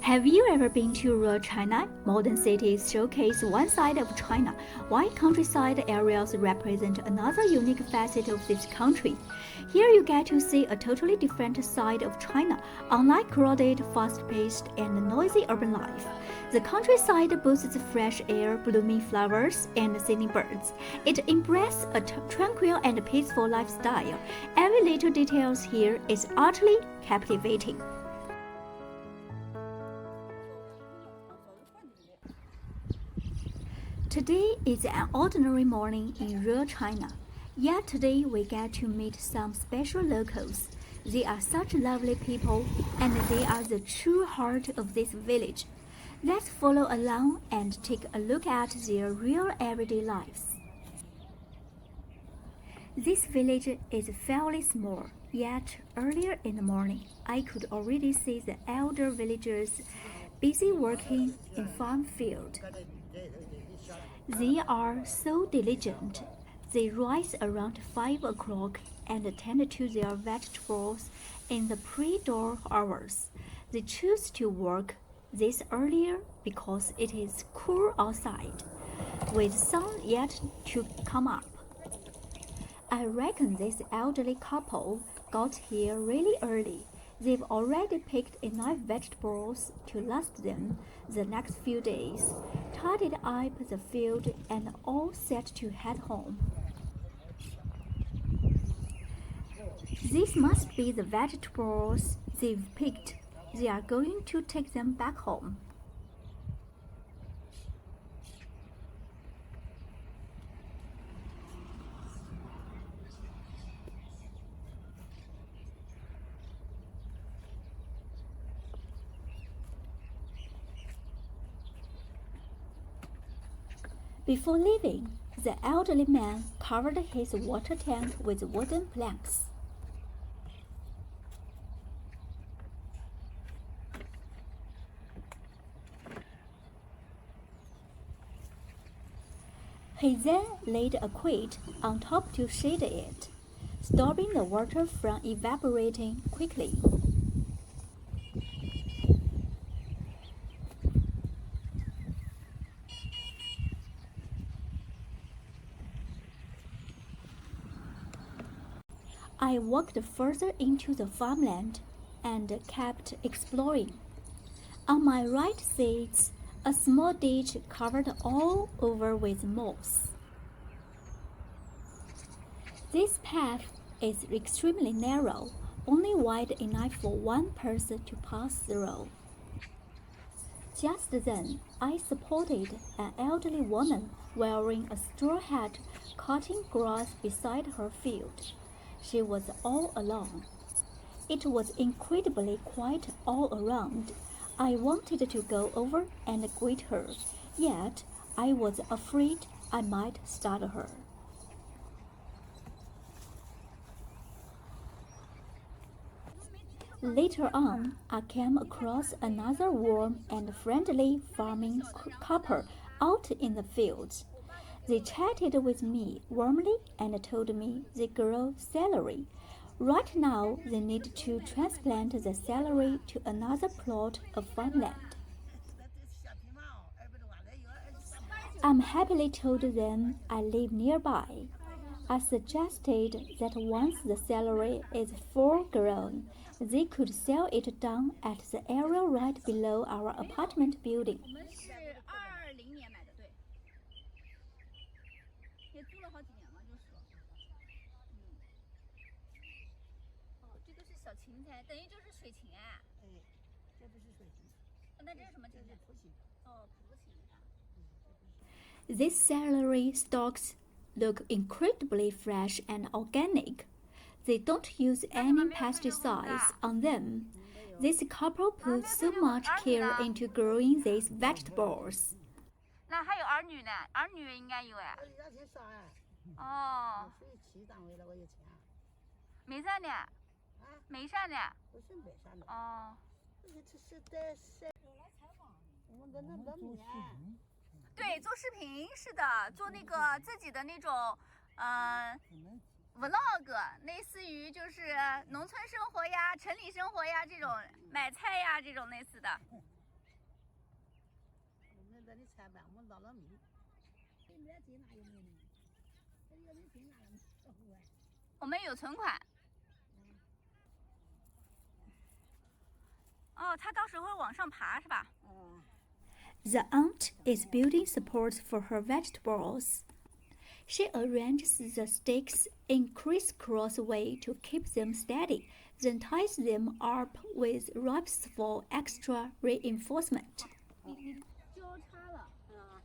Have you ever been to rural China? Modern cities showcase one side of China, while countryside areas represent another unique facet of this country. Here you get to see a totally different side of China, unlike crowded, fast-paced, and noisy urban life. The countryside boasts fresh air, blooming flowers, and singing birds. It embraces a tranquil and peaceful lifestyle. Every little detail here is utterly captivating. Today is an ordinary morning in rural China, yet today we get to meet some special locals. They are such lovely people, and they are the true heart of this village. Let's follow along and take a look at their real everyday lives. This village is fairly small, yet earlier in the morning I could already see the elder villagers busy working in farm field. They are so diligent. They rise around 5 o'clock and tend to their vegetables in the pre-dawn hours. They choose to work this earlier because it is cool outside, with sun yet to come up. I reckon this elderly couple got here really early. They've already picked enough vegetables to last them the next few days, tidied up the field, and all set to head home. These must be the vegetables they've picked. They are going to take them back home. Before leaving, the elderly man covered his water tank with wooden planks. He then laid a crate on top to shade it, stopping the water from evaporating quickly. I walked further into the farmland and kept exploring. On my right sits a small ditch covered all over with moss. This path is extremely narrow, only wide enough for one person to pass through. Just then, I spotted an elderly woman wearing a straw hat cutting grass beside her field. She was all alone. It was incredibly quiet all around. I wanted to go over and greet her, yet I was afraid I might startle her. Later on, I came across another warm and friendly farming couple out in the fields. They chatted with me warmly and told me they grow celery. Right now, they need to transplant the celery to another plot of farmland. I happily told them I live nearby. I suggested that once the celery is full grown, they could sell it down at the area right below our apartment building. These celery stalks look incredibly fresh and organic. They don't use any pesticides on them. This couple puts so much care into growing these vegetables. 那还有儿女呢？儿女应该有哎。要钱少哎。哦。属于七单位了，我有钱。没啥呢？啊？没啥呢？不是没啥呢。哦。这是在晒。我们在那冷面。对，做视频是的，做那个自己的那种vlog， 类似于就是农村生活呀、城里生活呀这种买菜呀这种类似的。的菜办，我闹了命。你没钱哪有没呢？这有的钱哪能收啊？我们有存款。哦，它到时候会往上爬是吧？ The aunt is building supports for her vegetables. She arranges the sticks in crisscross way to keep them steady, then ties them up with ropes for extra reinforcement. 你交叉了，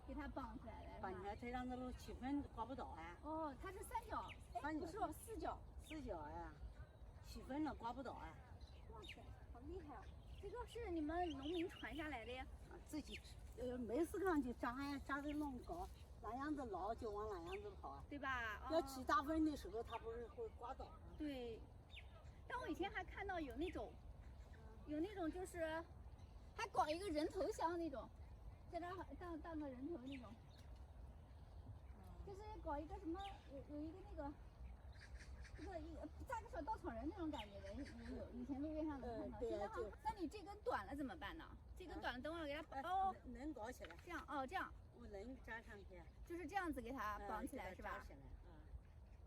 给它绑起来了。绑起来，这样子路气氛刮不到啊。哦，它是三角，哎，不是哦，四角。四角呀，气氛了刮不到啊。哇塞，好厉害哦！这个是你们农民传下来的呀？自己没事干就扎呀，扎的弄高，那样子捞就往那样子跑啊，对吧？要起大风的时候，它不是会刮到。对。但我以前还看到有那种就是还搞一个人头箱那种，在那当个人头那种，就是搞一个什么有一个那个。扎个小稻草人那种感觉的也有，以前路边上能看到。现在好，那你这根短了怎么办呢？这根短了，等会儿给它哦，能搞起来。这样哦，这样。我能扎上去。就是这样子给它绑起来是吧？扎起来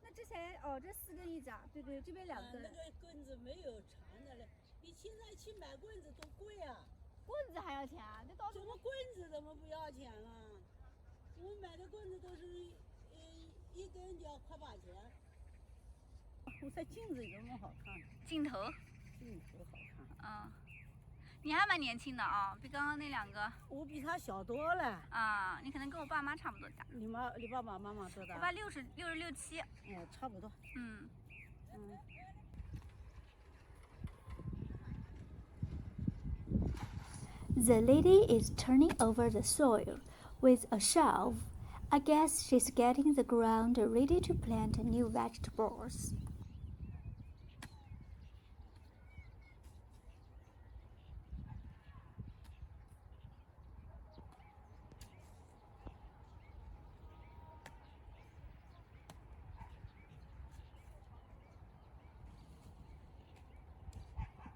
那这才哦，这4根一扎，对对，这边2根。那个棍子没有长的嘞，你现在去买棍子多贵啊！棍子还要钱啊？这到时候。怎么棍子怎么不要钱了？我买的棍子都是一根就要快8钱。我在镜子有么好看？镜头好看。你还蛮年轻的啊，比刚刚那2个。我比他小多了。啊，你可能跟我爸妈差不多大。你爸爸妈妈多大？我爸66、7。差不多。The lady is turning over the soil with a shovel. I guess she's getting the ground ready to plant new vegetables.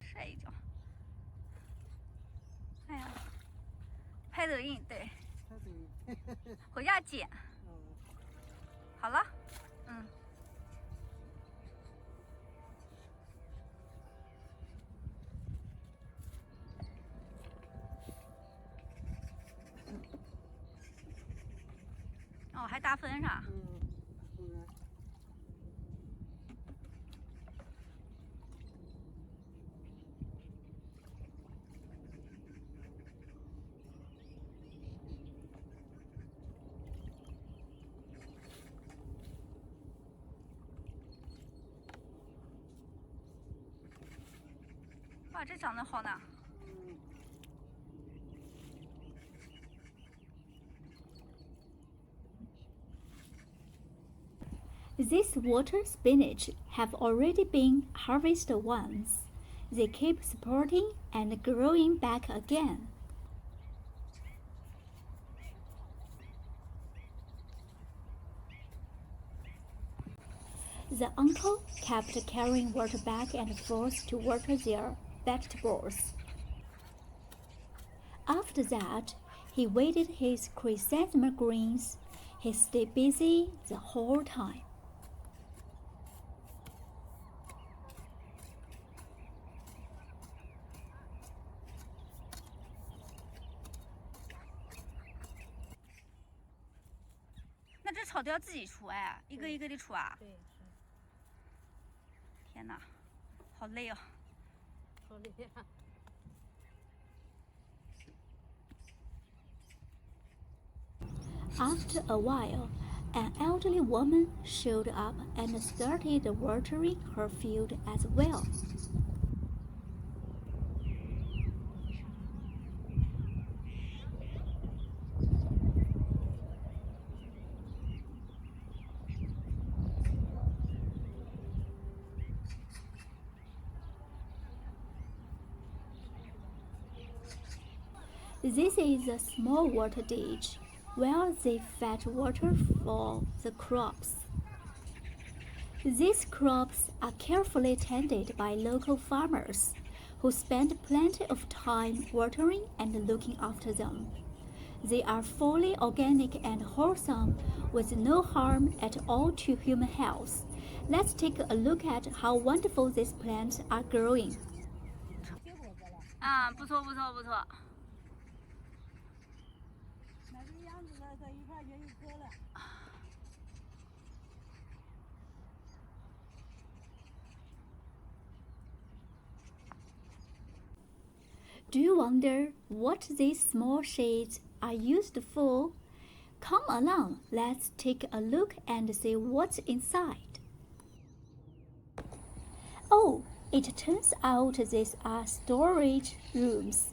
晒一脚。哎呀，拍抖音对。回家剪。好了。哦，还打分是吧？哇，这长得好呢。This water spinach have already been harvested once. They keep sprouting and growing back again. The uncle kept carrying water back and forth to water their vegetables. After that, he weeded his chrysanthemum greens. He stayed busy the whole time.那这草都要自己除哎，一个一个的除啊？对。天哪，好累哦。好累啊。After a while, an elderly woman showed up and started watering her field as well. This is a small water ditch where they fetch water for the crops. These crops are carefully tended by local farmers who spend plenty of time watering and looking after them. They are fully organic and wholesome, with no harm at all to human health. Let's take a look at how wonderful these plants are growing. 啊，不错不错不错。那这个样子了，在一块钱一颗了。Do you wonder what these small shades are used for? Come along, let's take a look and see what's inside. Oh, it turns out these are storage rooms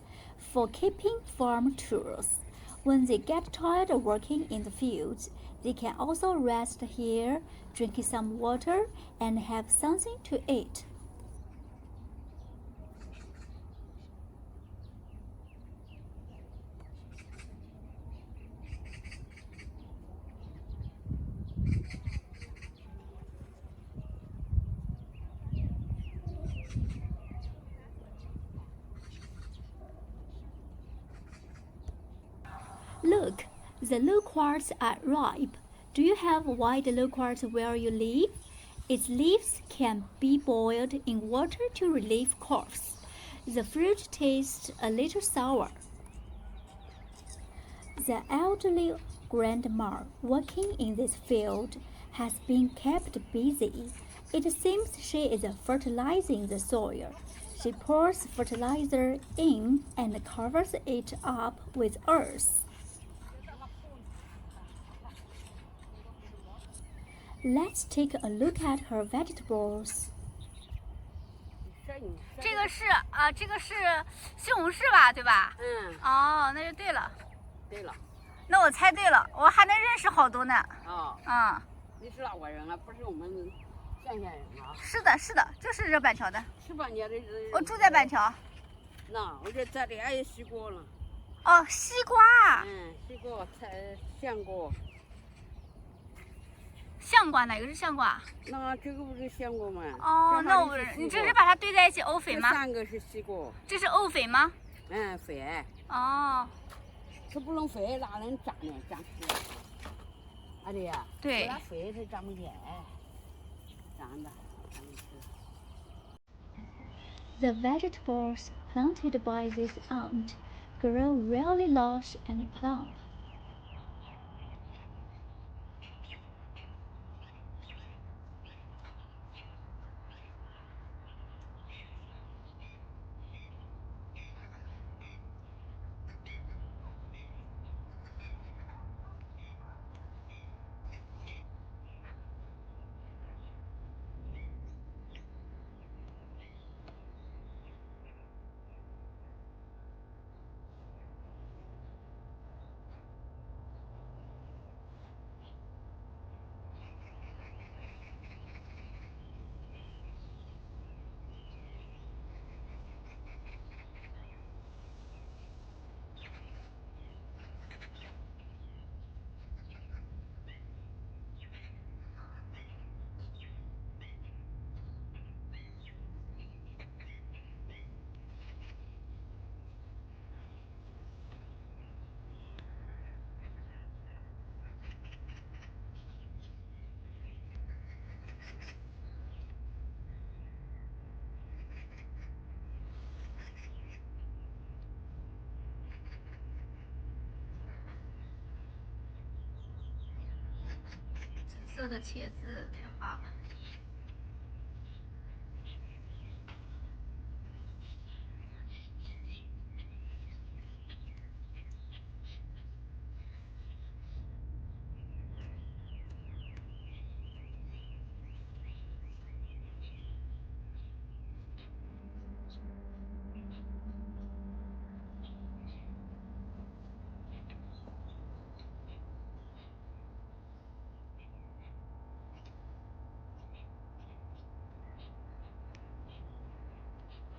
for keeping farm tools. When they get tired of working in the fields, they can also rest here, drink some water, and have something to eat. Look, the loquats are ripe. Do you have white loquats where you live? Its leaves can be boiled in water to relieve coughs. The fruit tastes a little sour. The elderly grandma working in this field has been kept busy. It seems she is fertilizing the soil. She pours fertilizer in and covers it up with earth. Let's take a look at her vegetables. 这个是这个是西红柿吧，对吧？嗯。哦，那就对了。对了。那我猜对了，我还能认识好多呢。啊。嗯。你是哪国人啊？不是我们乡下人啊？是的，是的，就是这板桥的。是吧？你这。我住在板桥。那我这这里还有西瓜了。哦，西瓜。嗯，西瓜、香瓜。香瓜哪个是香瓜？那这个不是香瓜吗？哦，那我你这是把它堆在一起沤肥吗？这3个是西瓜。这是沤肥吗？嗯，肥。哦。它不能肥，哪能长呢？长起来。阿丽呀。对。它肥它长不起来，长的。The vegetables planted by this aunt grow really large and plump.色的茄子太花了。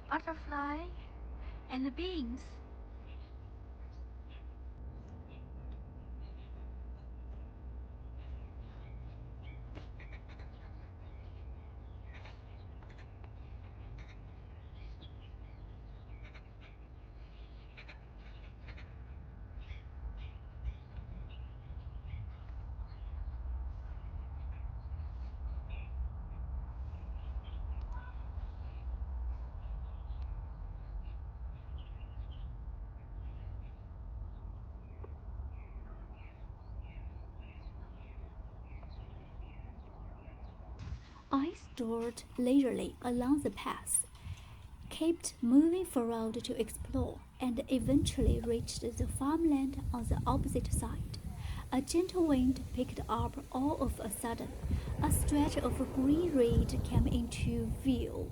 Butterfly and the beans. I strolled leisurely along the path, kept moving forward to explore, and eventually reached the farmland on the opposite side. A gentle wind picked up all of a sudden. A stretch of green reed came into view,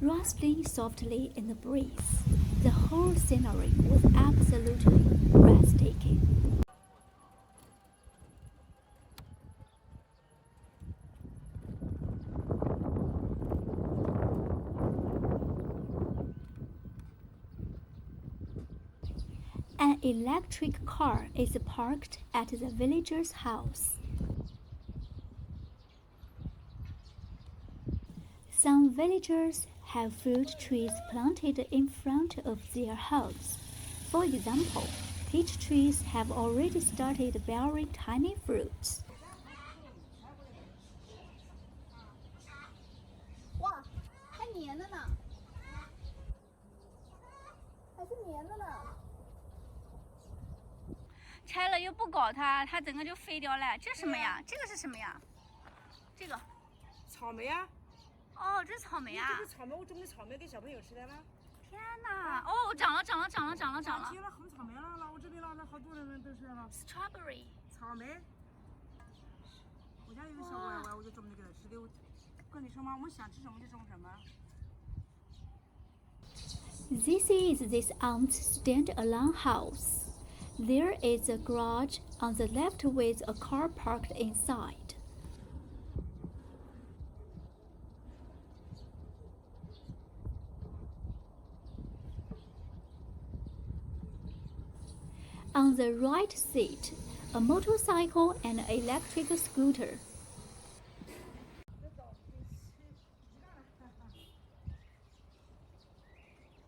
rustling softly in the breeze. The whole scenery was absolutely breathtaking. An electric car is parked at the villager's house. Some villagers have fruit trees planted in front of their homes. For example, peach trees have already started bearing tiny fruits. 哇，还粘着呢，还是粘着呢。拆了又不搞它，它整个就废掉了。这是什么呀？这个是什么呀？这个。草莓啊。哦，这是草莓啊！这是草莓，我种的草莓给小朋友吃的吗？天哪！哦，长了，长了，长了，长了，长了。结了红草莓了，那我这边那好多人都是了。Strawberry。草莓。我家有个小歪歪，我就种那个吃的。我跟你说嘛，我们想吃什么就种什么。This is this aunt's stand-alone house. There is a garage on the left with a car parked inside. On the right seat, a motorcycle and an electric scooter.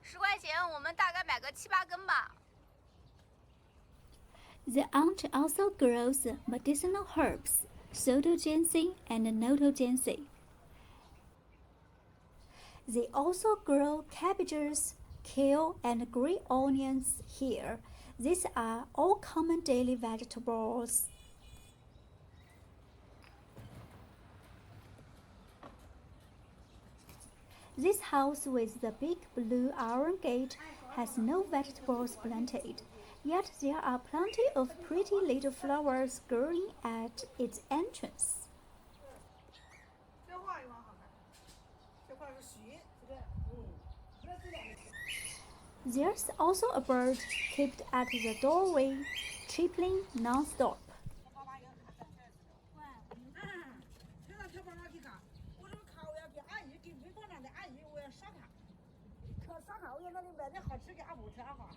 10块钱，我们大概买个7、8根吧。The aunt also grows medicinal herbs, soto ginseng and noto ginseng. They also grow cabbages, kale, and green onions here. These are all common daily vegetables. This house with the big blue iron gate has no vegetables planted, yet there are plenty of pretty little flowers growing at its entrance. 这画一画好看，这画是徐，这个There's also a bird kept at the doorway, chirping non-stop. 这爸爸去看，我这个卡我要给阿姨，给微博上的阿姨，我要烧卡。烧卡，我要那里买点好吃给阿母吃哈，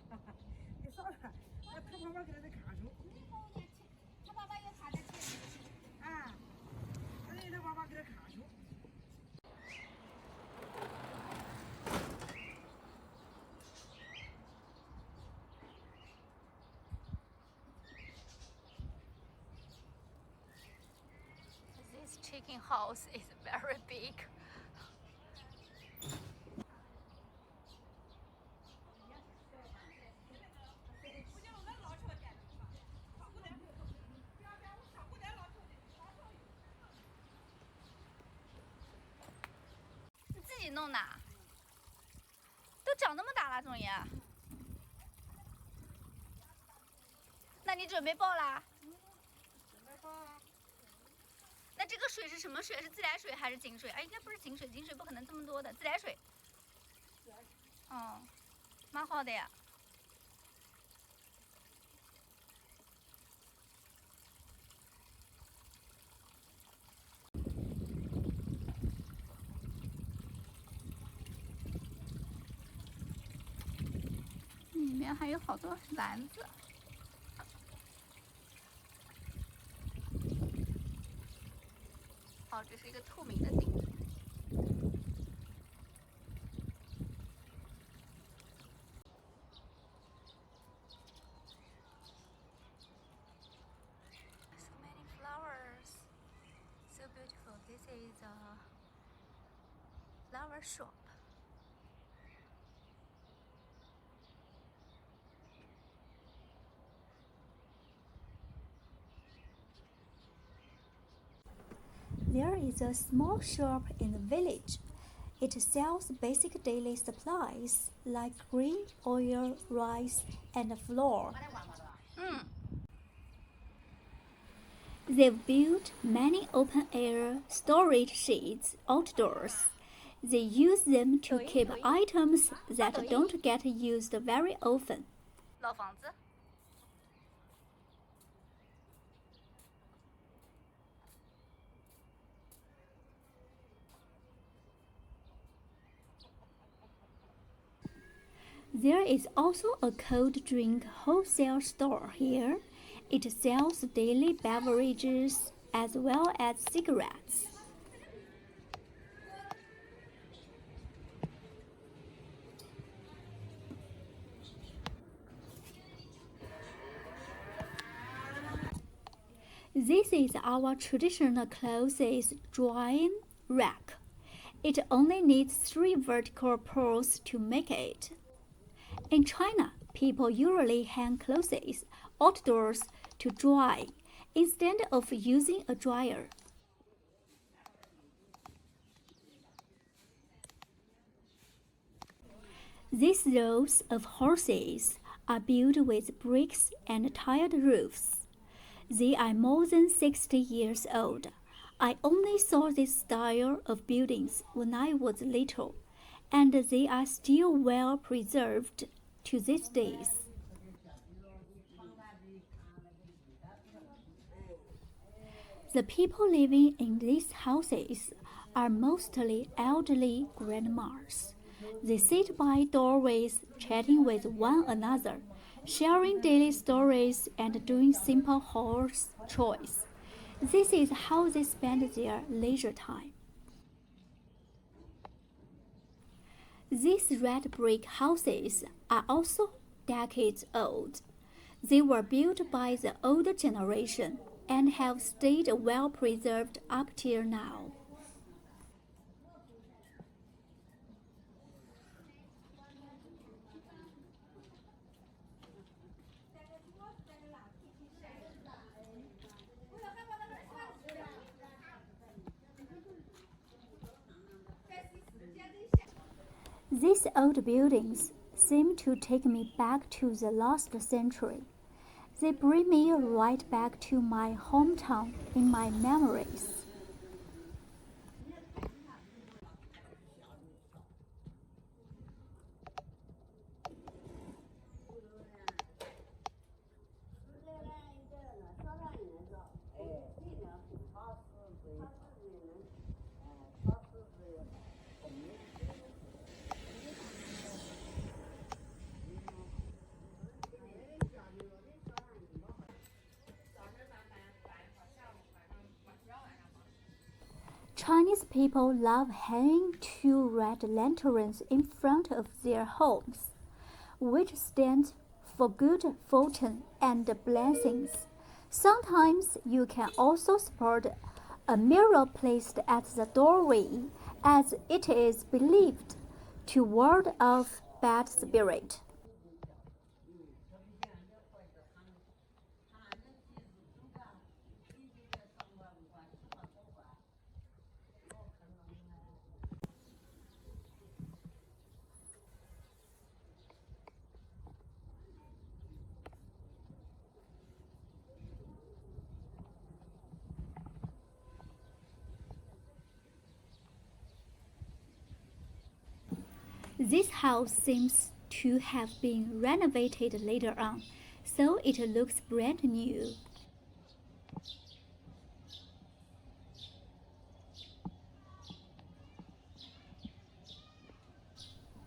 给烧卡，他爸爸给他的卡住。他爸爸也卡在这里。啊，他爸爸给他卡住。This chicken house is very big.你自己弄的？都长那么大了，钟爷。那你准备抱啦？准备抱啊。那这个水是什么水？是自来水还是井水？哎，应该不是井水，井水不可能这么多的，自来水。哦，蛮好的呀。里面还有好多篮子。哦，这是一个透明的顶。So many flowers, so beautiful. This is a flower shop. There is a small shop in the village. It sells basic daily supplies like grain, oil, rice, and flour. They've built many open-air storage sheds outdoors. They use them to keep items that don't get used very often. 老房子。There is also a cold drink wholesale store here. It sells daily beverages as well as cigarettes. This is our traditional clothes drying rack. It only needs 3 vertical poles to make it. In China, people usually hang clothes outdoors to dry instead of using a dryer. These rows of houses are built with bricks and tiled roofs. They are more than 60 years old. I only saw this style of buildings when I was little, and they are still well preserved to these days. The people living in these houses are mostly elderly grandmas. They sit by doorways chatting with one another, sharing daily stories and doing simple house chores. This is how they spend their leisure time. These red brick houses are also decades old. They were built by the older generation and have stayed well preserved up till now. These old buildings seem to take me back to the last century. They bring me right back to my hometown in my memories. Chinese people love hanging 2 red lanterns in front of their homes, which stands for good fortune and blessings. Sometimes you can also spot a mirror placed at the doorway, as it is believed to ward off bad spirit. This house seems to have been renovated later on, so it looks brand new.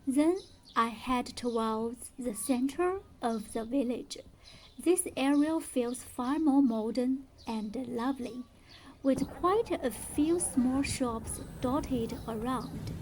Then I head towards the center of the village. This area feels far more modern and lovely, with quite a few small shops dotted around.